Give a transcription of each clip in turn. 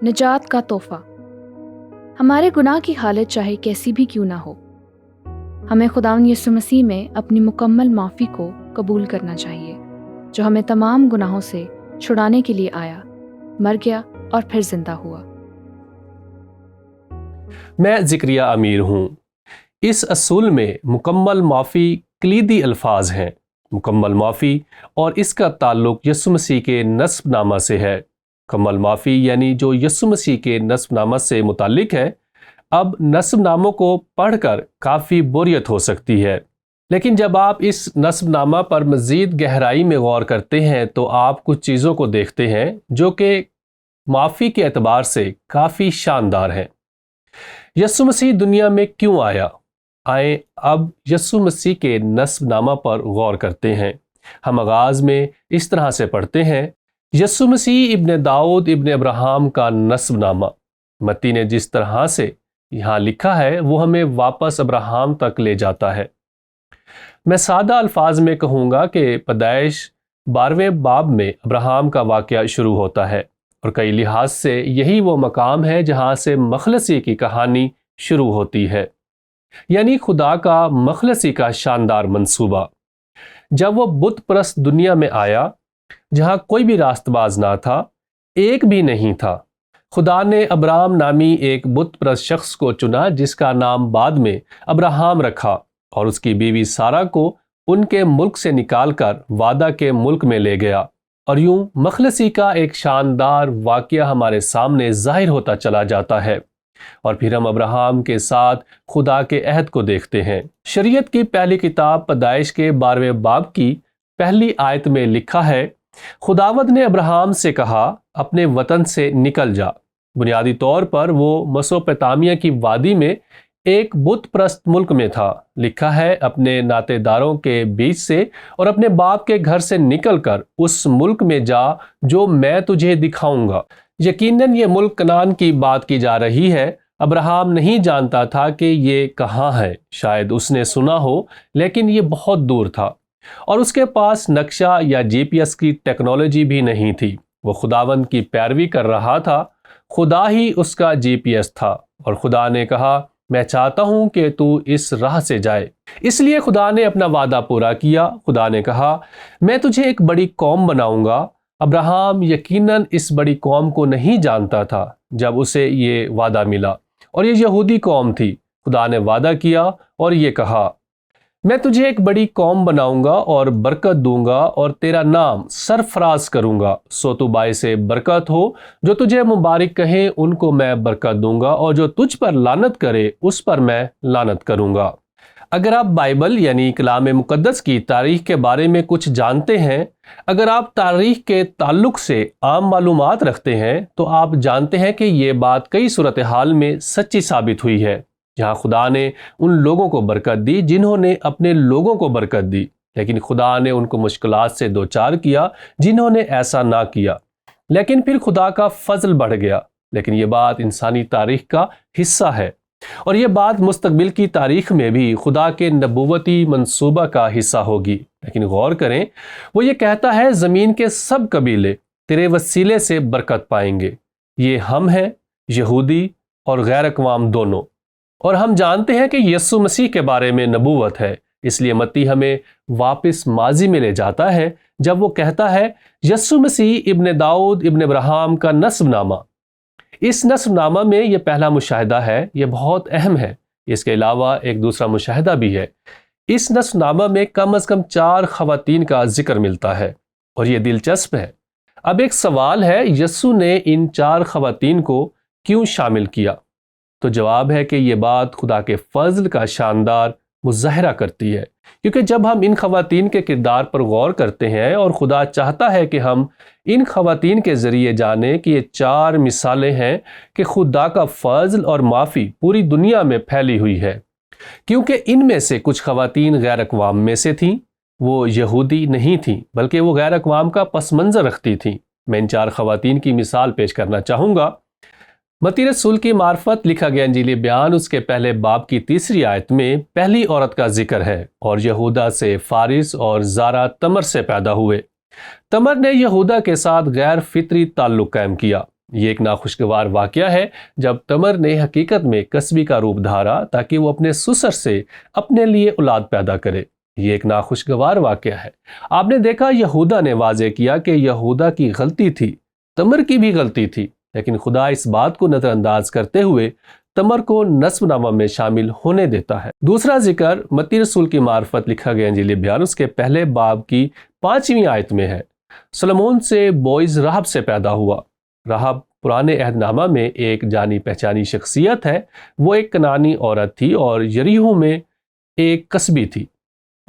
نجات کا تحفہ۔ ہمارے گناہ کی حالت چاہے کیسی بھی کیوں نہ ہو، ہمیں خداوند یسوع مسیح میں اپنی مکمل معافی کو قبول کرنا چاہیے، جو ہمیں تمام گناہوں سے چھڑانے کے لیے آیا، مر گیا اور پھر زندہ ہوا۔ میں زکریہ امیر ہوں۔ اس اصول میں مکمل معافی کلیدی الفاظ ہیں۔ مکمل معافی اور اس کا تعلق یسوع مسیح کے نسب نامہ سے ہے۔ مکمل معافی یعنی جو یسوع مسیح کے نسب نامہ سے متعلق ہے۔ اب نسب ناموں کو پڑھ کر کافی بوریت ہو سکتی ہے، لیکن جب آپ اس نسب نامہ پر مزید گہرائی میں غور کرتے ہیں تو آپ کچھ چیزوں کو دیکھتے ہیں جو کہ معافی کے اعتبار سے کافی شاندار ہیں۔ یسوع مسیح دنیا میں کیوں آیا؟ آئیں اب یسوع مسیح کے نسب نامہ پر غور کرتے ہیں۔ ہم آغاز میں اس طرح سے پڑھتے ہیں، یسوع مسیح ابن داؤد ابن ابراہیم کا نسب نامہ۔ متی نے جس طرح سے یہاں لکھا ہے وہ ہمیں واپس ابراہیم تک لے جاتا ہے۔ میں سادہ الفاظ میں کہوں گا کہ پیدائش 12ویں باب میں ابراہیم کا واقعہ شروع ہوتا ہے، اور کئی لحاظ سے یہی وہ مقام ہے جہاں سے مخلصی کی کہانی شروع ہوتی ہے، یعنی خدا کا مخلصی کا شاندار منصوبہ۔ جب وہ بت پرست دنیا میں آیا جہاں کوئی بھی راست باز نہ تھا، ایک بھی نہیں تھا، خدا نے ابرام نامی ایک بت پرست شخص کو چنا جس کا نام بعد میں ابراہیم رکھا، اور اس کی بیوی سارہ کو ان کے ملک سے نکال کر وعدہ کے ملک میں لے گیا، اور یوں مخلصی کا ایک شاندار واقعہ ہمارے سامنے ظاہر ہوتا چلا جاتا ہے۔ اور پھر ہم ابراہیم کے ساتھ خدا کے عہد کو دیکھتے ہیں۔ شریعت کی پہلی کتاب پیدائش کے 12ویں باب کی پہلی آیت میں لکھا ہے، خداوند نے ابراہیم سے کہا اپنے وطن سے نکل جا۔ بنیادی طور پر وہ مسوپوٹامیہ کی وادی میں ایک بت پرست ملک میں تھا۔ لکھا ہے اپنے ناطے داروں کے بیچ سے اور اپنے باپ کے گھر سے نکل کر اس ملک میں جا جو میں تجھے دکھاؤں گا۔ یقیناً یہ ملک کنعان کی بات کی جا رہی ہے۔ ابراہیم نہیں جانتا تھا کہ یہ کہاں ہے، شاید اس نے سنا ہو لیکن یہ بہت دور تھا، اور اس کے پاس نقشہ یا GPS کی ٹیکنالوجی بھی نہیں تھی۔ وہ خداوند کی پیروی کر رہا تھا، خدا ہی اس کا GPS تھا، اور خدا نے کہا میں چاہتا ہوں کہ تو اس راہ سے جائے۔ اس لیے خدا نے اپنا وعدہ پورا کیا۔ خدا نے کہا میں تجھے ایک بڑی قوم بناؤں گا۔ ابراہیم یقیناً اس بڑی قوم کو نہیں جانتا تھا جب اسے یہ وعدہ ملا، اور یہ یہودی قوم تھی۔ خدا نے وعدہ کیا اور یہ کہا میں تجھے ایک بڑی قوم بناؤں گا اور برکت دوں گا اور تیرا نام سرفراز کروں گا، سو تو باعث برکت ہو۔ جو تجھے مبارک کہیں ان کو میں برکت دوں گا، اور جو تجھ پر لعنت کرے اس پر میں لعنت کروں گا۔ اگر آپ بائبل یعنی کلام مقدس کی تاریخ کے بارے میں کچھ جانتے ہیں، اگر آپ تاریخ کے تعلق سے عام معلومات رکھتے ہیں، تو آپ جانتے ہیں کہ یہ بات کئی صورتحال میں سچی ثابت ہوئی ہے، جہاں خدا نے ان لوگوں کو برکت دی جنہوں نے اپنے لوگوں کو برکت دی، لیکن خدا نے ان کو مشکلات سے دوچار کیا جنہوں نے ایسا نہ کیا، لیکن پھر خدا کا فضل بڑھ گیا۔ لیکن یہ بات انسانی تاریخ کا حصہ ہے، اور یہ بات مستقبل کی تاریخ میں بھی خدا کے نبوتی منصوبہ کا حصہ ہوگی۔ لیکن غور کریں، وہ یہ کہتا ہے زمین کے سب قبیلے تیرے وسیلے سے برکت پائیں گے۔ یہ ہم ہیں، یہودی اور غیر اقوام دونوں، اور ہم جانتے ہیں کہ یسوع مسیح کے بارے میں نبوت ہے۔ اس لیے متی ہمیں واپس ماضی میں لے جاتا ہے جب وہ کہتا ہے یسوع مسیح ابن داؤد ابن ابراہیم کا نسب نامہ۔ اس نسب نامہ میں یہ پہلا مشاہدہ ہے، یہ بہت اہم ہے۔ اس کے علاوہ ایک دوسرا مشاہدہ بھی ہے۔ اس نسب نامہ میں کم از کم 4 خواتین کا ذکر ملتا ہے، اور یہ دلچسپ ہے۔ اب ایک سوال ہے، یسوع نے ان 4 خواتین کو کیوں شامل کیا؟ تو جواب ہے کہ یہ بات خدا کے فضل کا شاندار مظاہرہ کرتی ہے، کیونکہ جب ہم ان خواتین کے کردار پر غور کرتے ہیں، اور خدا چاہتا ہے کہ ہم ان خواتین کے ذریعے جانیں کہ یہ 4 مثالیں ہیں کہ خدا کا فضل اور معافی پوری دنیا میں پھیلی ہوئی ہے، کیونکہ ان میں سے کچھ خواتین غیر اقوام میں سے تھیں، وہ یہودی نہیں تھیں بلکہ وہ غیر اقوام کا پس منظر رکھتی تھیں۔ میں ان 4 خواتین کی مثال پیش کرنا چاہوں گا۔ متی رسول کی معرفت لکھا گیا انجیل بیان اس کے پہلے باب کی 3 آیت میں پہلی عورت کا ذکر ہے، اور یہودا سے فارس اور زارا تمر سے پیدا ہوئے۔ تمر نے یہودا کے ساتھ غیر فطری تعلق قائم کیا، یہ ایک ناخوشگوار واقعہ ہے جب تمر نے حقیقت میں کسبی کا روپ دھارا تاکہ وہ اپنے سسر سے اپنے لیے اولاد پیدا کرے۔ یہ ایک ناخوشگوار واقعہ ہے۔ آپ نے دیکھا یہودا نے واضح کیا کہ یہودا کی غلطی تھی، تمر کی بھی غلطی تھی، لیکن خدا اس بات کو نظر انداز کرتے ہوئے تمر کو نسب نامہ میں شامل ہونے دیتا ہے۔ دوسرا ذکر متی رسول کی معرفت لکھا گیا انجیل بیانوس کے پہلے باب کی 5ویں آیت میں ہے۔ سلمون سے بوئز رحب سے پیدا ہوا۔ رحب پرانے عہد نامہ میں ایک جانی پہچانی شخصیت ہے۔ وہ ایک کنانی عورت تھی اور یریحو میں ایک قصبی تھی،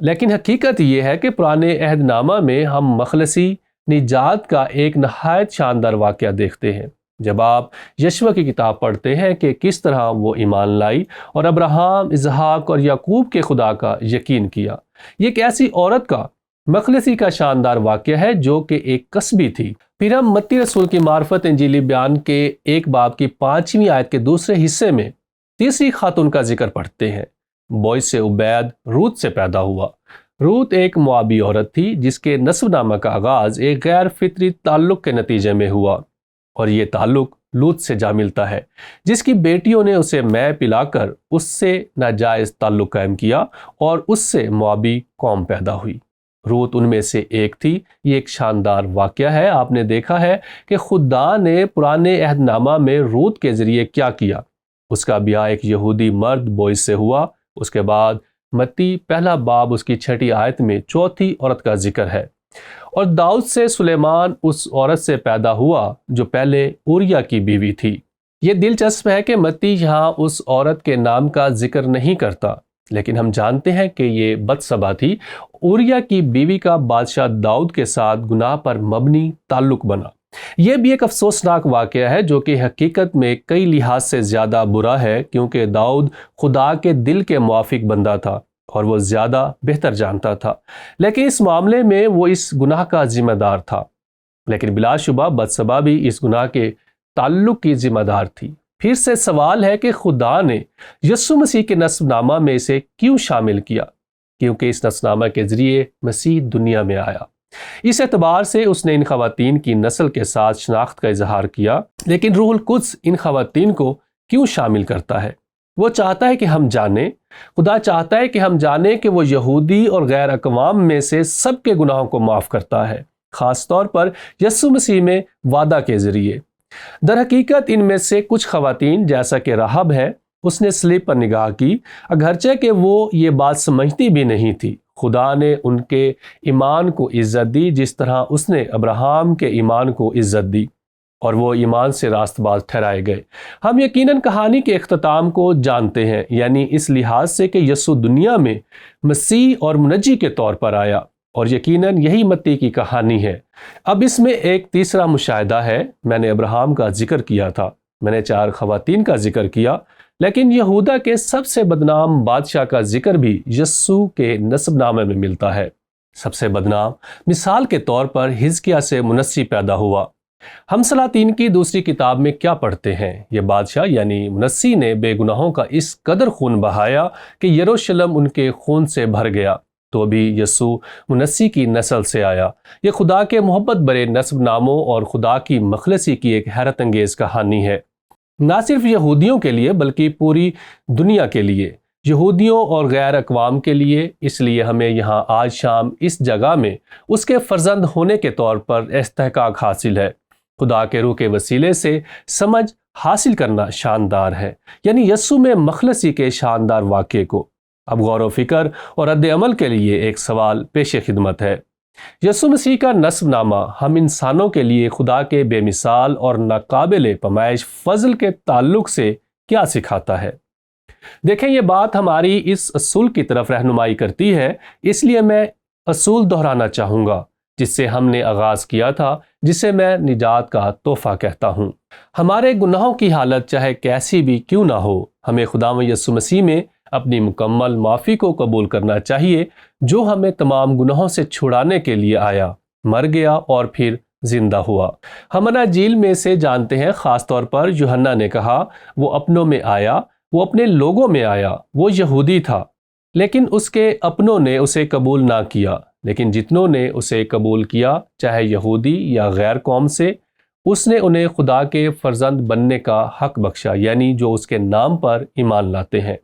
لیکن حقیقت یہ ہے کہ پرانے عہد نامہ میں ہم مخلصی نجات کا ایک نہایت شاندار واقعہ دیکھتے ہیں۔ جب آپ یشوع کی کتاب پڑھتے ہیں کہ کس طرح وہ ایمان لائی اور ابراہیم، اسحاق اور یعقوب کے خدا کا یقین کیا، یہ ایک ایسی عورت کا مخلصی کا شاندار واقعہ ہے جو کہ ایک قصبی تھی۔ پھر ہم متی رسول کی معرفت انجیلی بیان کے 1 باب کی 5ویں آیت کے دوسرے حصے میں تیسری خاتون کا ذکر پڑھتے ہیں۔ بوئز سے عبید روت سے پیدا ہوا۔ روت ایک موابی عورت تھی جس کے نسب نامہ کا آغاز ایک غیر فطری تعلق کے نتیجے میں ہوا، اور یہ تعلق لوط سے جا ملتا ہے، جس کی بیٹیوں نے اسے مے پلا کر اس سے ناجائز تعلق قائم کیا اور اس سے موابی قوم پیدا ہوئی۔ روت ان میں سے ایک تھی۔ یہ ایک شاندار واقعہ ہے۔ آپ نے دیکھا ہے کہ خدا نے پرانے عہد نامہ میں روت کے ذریعے کیا کیا۔ اس کا بیاہ ایک یہودی مرد بوئز سے ہوا۔ اس کے بعد متی پہلا باب اس کی 6 آیت میں چوتھی عورت کا ذکر ہے، اور داؤد سے سلیمان اس عورت سے پیدا ہوا جو پہلے اوریا کی بیوی تھی۔ یہ دلچسپ ہے کہ متی یہاں اس عورت کے نام کا ذکر نہیں کرتا، لیکن ہم جانتے ہیں کہ یہ بتسبا تھی۔ اوریا کی بیوی کا بادشاہ داؤد کے ساتھ گناہ پر مبنی تعلق بنا۔ یہ بھی ایک افسوسناک واقعہ ہے جو کہ حقیقت میں کئی لحاظ سے زیادہ برا ہے، کیونکہ داؤد خدا کے دل کے موافق بندہ تھا اور وہ زیادہ بہتر جانتا تھا، لیکن اس معاملے میں وہ اس گناہ کا ذمہ دار تھا۔ لیکن بلا شبہ بتسبا بھی اس گناہ کے تعلق کی ذمہ دار تھی۔ پھر سے سوال ہے کہ خدا نے یسوع مسیح کے نسب نامہ میں اسے کیوں شامل کیا؟ کیونکہ اس نسب نامہ کے ذریعے مسیح دنیا میں آیا۔ اس اعتبار سے اس نے ان خواتین کی نسل کے ساتھ شناخت کا اظہار کیا۔ لیکن روح القدس ان خواتین کو کیوں شامل کرتا ہے؟ وہ چاہتا ہے کہ ہم جانیں، خدا چاہتا ہے کہ ہم جانیں کہ وہ یہودی اور غیر اقوام میں سے سب کے گناہوں کو معاف کرتا ہے، خاص طور پر یسوع مسیح میں وعدہ کے ذریعے۔ در حقیقت ان میں سے کچھ خواتین جیسا کہ رحب ہے، اس نے صلیب پر نگاہ کی، اگرچہ کہ وہ یہ بات سمجھتی بھی نہیں تھی۔ خدا نے ان کے ایمان کو عزت دی جس طرح اس نے ابراہیم کے ایمان کو عزت دی، اور وہ ایمان سے راست باز ٹھہرائے گئے۔ ہم یقیناً کہانی کے اختتام کو جانتے ہیں، یعنی اس لحاظ سے کہ یسوع دنیا میں مسیح اور منجی کے طور پر آیا، اور یقیناً یہی متی کی کہانی ہے۔ اب اس میں ایک تیسرا مشاہدہ ہے۔ میں نے ابراہیم کا ذکر کیا تھا، میں نے 4 خواتین کا ذکر کیا، لیکن یہودا کے سب سے بدنام بادشاہ کا ذکر بھی یسوع کے نسب نامے میں ملتا ہے۔ سب سے بدنام مثال کے طور پر حزقیہ سے منسی پیدا ہوا۔ ہم سلاطین کی دوسری کتاب میں کیا پڑھتے ہیں؟ یہ بادشاہ یعنی منسی نے بے گناہوں کا اس قدر خون بہایا کہ یروشلم ان کے خون سے بھر گیا، تو بھی یسوع منسی کی نسل سے آیا۔ یہ خدا کے محبت برے نسب ناموں اور خدا کی مخلصی کی ایک حیرت انگیز کہانی ہے، نہ صرف یہودیوں کے لیے بلکہ پوری دنیا کے لیے، یہودیوں اور غیر اقوام کے لیے۔ اس لیے ہمیں یہاں آج شام اس جگہ میں اس کے فرزند ہونے کے طور پر استحقاق حاصل ہے۔ خدا کے روح کے وسیلے سے سمجھ حاصل کرنا شاندار ہے، یعنی یسوع میں مخلصی کے شاندار واقعے کو۔ اب غور و فکر اور رد عمل کے لیے ایک سوال پیش خدمت ہے۔ یسوع مسیح کا نسب نامہ ہم انسانوں کے لیے خدا کے بے مثال اور ناقابل پیمائش فضل کے تعلق سے کیا سکھاتا ہے؟ دیکھیں، یہ بات ہماری اس اصول کی طرف رہنمائی کرتی ہے، اس لیے میں اصول دہرانا چاہوں گا جس سے ہم نے آغاز کیا تھا، جسے میں نجات کا تحفہ کہتا ہوں۔ ہمارے گناہوں کی حالت چاہے کیسی بھی کیوں نہ ہو، ہمیں خداوند یسوع مسیح میں اپنی مکمل معافی کو قبول کرنا چاہیے، جو ہمیں تمام گناہوں سے چھڑانے کے لیے آیا، مر گیا اور پھر زندہ ہوا۔ ہم اناجیل میں سے جانتے ہیں، خاص طور پر یوحنا نے کہا، وہ اپنوں میں آیا، وہ اپنے لوگوں میں آیا، وہ یہودی تھا، لیکن اس کے اپنوں نے اسے قبول نہ کیا۔ لیکن جتنوں نے اسے قبول کیا، چاہے یہودی یا غیر قوم سے، اس نے انہیں خدا کے فرزند بننے کا حق بخشا، یعنی جو اس کے نام پر ایمان لاتے ہیں۔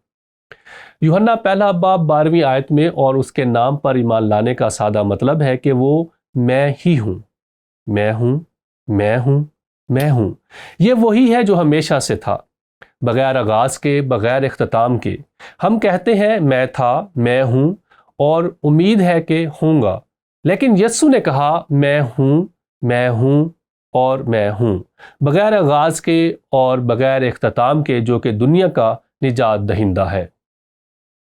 یوحنا پہلا باب 12ویں آیت میں اور اس کے نام پر ایمان لانے کا سادہ مطلب ہے کہ وہ میں ہی ہوں، میں ہوں، میں ہوں، میں ہوں۔ یہ وہی ہے جو ہمیشہ سے تھا، بغیر آغاز کے، بغیر اختتام کے۔ ہم کہتے ہیں میں تھا، میں ہوں، اور امید ہے کہ ہوں گا، لیکن یسوع نے کہا میں ہوں، میں ہوں اور میں ہوں، بغیر آغاز کے اور بغیر اختتام کے، جو کہ دنیا کا نجات دہندہ ہے۔